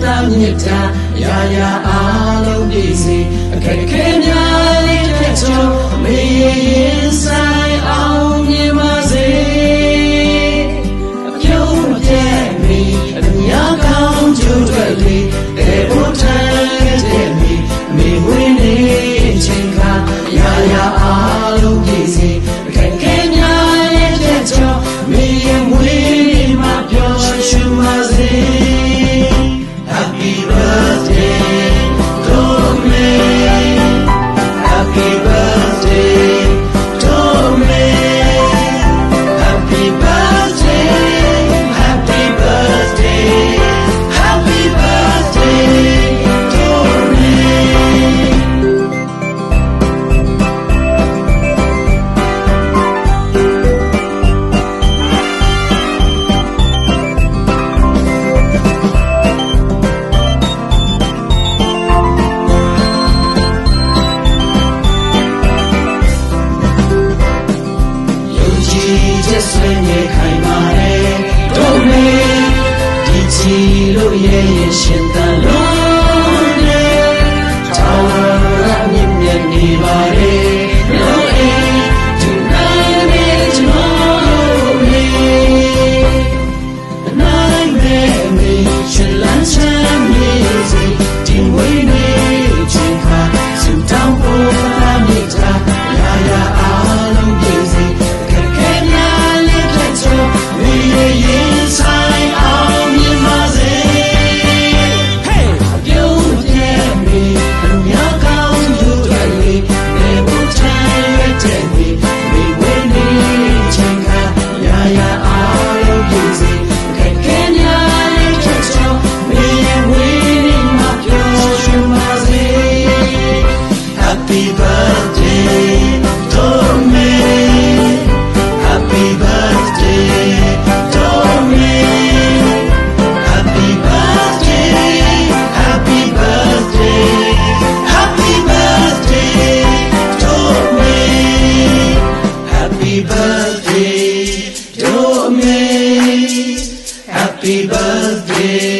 တာမြတ်တာရာရာအားလုံးပြည့်စုံအခက်ခဲများလေးတဲ့ကြောင့်မေရင်ဆိုင်အောင်မြင်ပါစေအပြုံးမပြတ်မီအများကောင်းကျိုးတွေလေးတဲ့ဘုရားတဲ့မေဝင်းနေချိန်ခါရာရာအားလုံးပြည့်စုံအခက်ခဲများလေးတဲ့ကြောင့်မေရင်ဝင်းမှာပျော်ရွှင်ပါစေ Happy birthday to me Happy birthday to me Happy birthday Happy birthday Happy birthday to me ချက်ဆွေးနေခိုင်ပါလေတို့မေဒီချီလို့ရဲ့ရှင်တန်လုံးနဲ့ထောင်ရမြင့်မြတ်နေပါလေလို့အေးဒီနိုင်နေကျွန်တော်မေနိုင်နေမေရှင်လန်းချမ်းမြေစီဒီဝိနေချင်းခါစူတောင်းပေါ်လာမြစ်တာရာရာအားလုံးပြည့်စုံHappy birthday to me Happy birthday to me Happy birthday Happy birthday Happy birthday to me Happy birthday to me Happy birthday